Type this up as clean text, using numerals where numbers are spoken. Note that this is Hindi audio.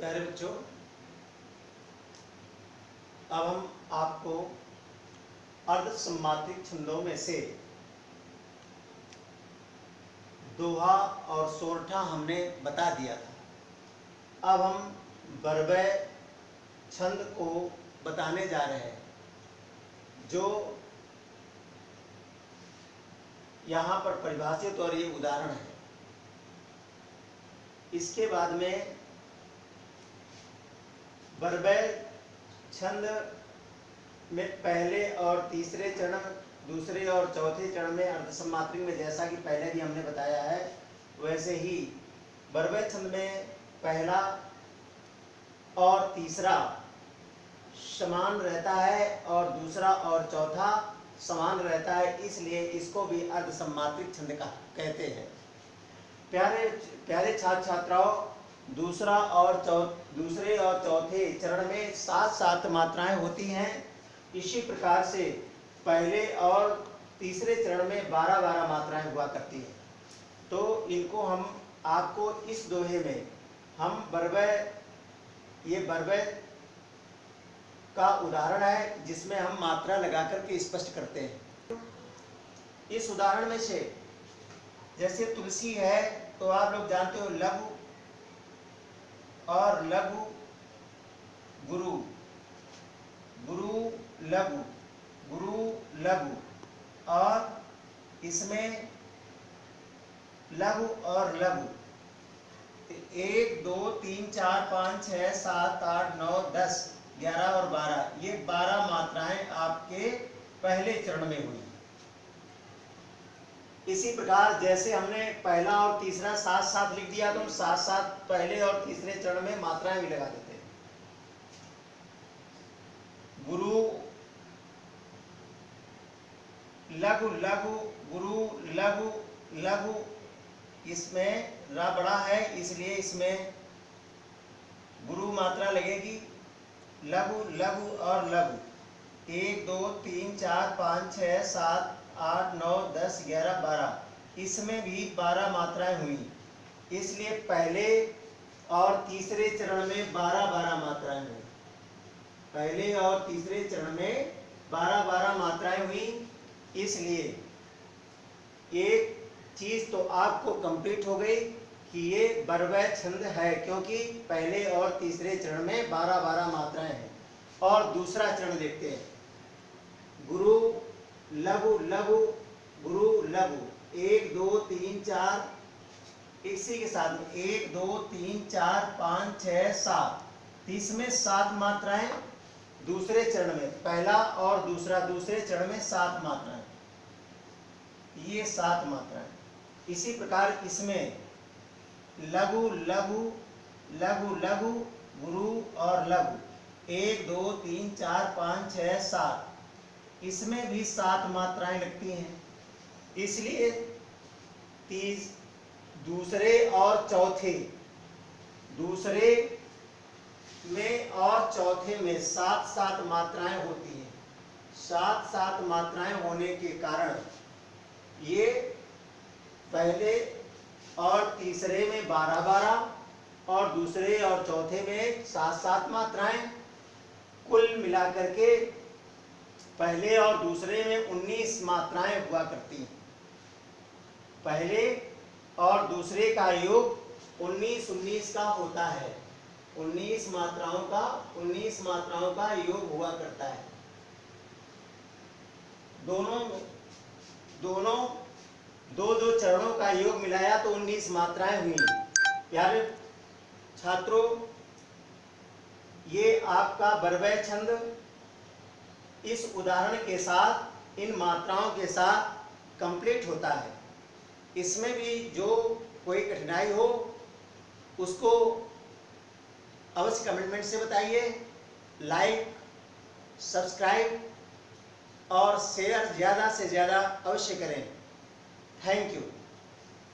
प्यारे बच्चों, अब हम आपको अर्धसम्मात्रिक छंदों में से दोहा और सोरठा हमने बता दिया था। अब हम बरबय छंद को बताने जा रहे हैं, जो यहाँ पर परिभाषित और ये उदाहरण है। इसके बाद में बरबय छंद में पहले और तीसरे चरण, दूसरे और चौथे चरण में अर्धसम्मात्रिक में, जैसा कि पहले भी हमने बताया है, वैसे ही बरबय छंद में पहला और तीसरा समान रहता है और दूसरा और चौथा समान रहता है, इसलिए इसको भी अर्धसम्मात्रिक छंद का कहते हैं। प्यारे छात्र छात्राओं, दूसरे और चौथे चरण में 7-7 मात्राएं होती हैं। इसी प्रकार से पहले और तीसरे चरण में 12-12 मात्राएं हुआ करती हैं। तो इनको हम आपको इस दोहे में हम ये बरबय का उदाहरण है, जिसमें हम मात्रा लगा करके स्पष्ट करते हैं। इस उदाहरण में से जैसे तुलसी है, तो आप लोग जानते हो लघु और लघु गुरु, गुरु लघु, गुरु लघु, और इसमें लघु और लघु 1 2 3 4 5 6 7 8 9 10 11 और 12, ये 12 मात्राएं आपके पहले चरण में हुई। इसी प्रकार जैसे हमने पहला और तीसरा 7-7 लिख दिया, तो हम 7-7 पहले और तीसरे चरण में मात्राएं भी लगा देते हैं। गुरु लघु लघु, गुरु लघु लघु, इसमें रा बड़ा है इसलिए इसमें गुरु मात्रा लगेगी। लघु लघु और लघु 1 2 3 4 5 6 7 8 9 10 11 12, इसमें भी 12 मात्राएं हुई, इसलिए पहले और तीसरे चरण में 12-12 मात्राएं हुई। पहले और तीसरे चरण में 12-12 मात्राएं हुई, इसलिए एक चीज तो आपको कंप्लीट हो गई कि ये बरबय छंद है, क्योंकि पहले और तीसरे चरण में 12-12 मात्राएं हैं। और दूसरा चरण देखते हैं, गुरु लघु लघु, गुरु लघु 1 2 3 4, इसी के साथ में 1 2 3 4 5 6 7, इसमें 7 मात्राएं दूसरे चरण में, पहला और दूसरे चरण में 7 मात्राएं, ये 7 मात्राएं। इसी प्रकार इसमें लघु लघु लघु लघु, गुरु और लघु 1 2 3 4 5 6 7, इसमें भी 7 मात्राएं लगती हैं, इसलिए दूसरे और चौथे में 7-7 मात्राएं होती हैं। 7-7 मात्राएं होने के कारण ये पहले और तीसरे में 12-12 और दूसरे और चौथे में 7-7 मात्राएं, कुल मिलाकर के पहले और दूसरे में 19 मात्राएं हुआ करती हैं। पहले और दूसरे का योग 19-19 का होता है। 19 मात्राओं का योग हुआ करता है। दोनों दो चरणों का योग मिलाया तो 19 मात्राएं हुई। प्यारे छात्रों, ये आपका बरबय छंद इस उदाहरण के साथ, इन मात्राओं के साथ कंप्लीट होता है। इसमें भी जो कोई कठिनाई हो उसको अवश्य कमेंट से बताइए। लाइक, सब्सक्राइब और शेयर ज़्यादा से ज़्यादा अवश्य करें। Thank you.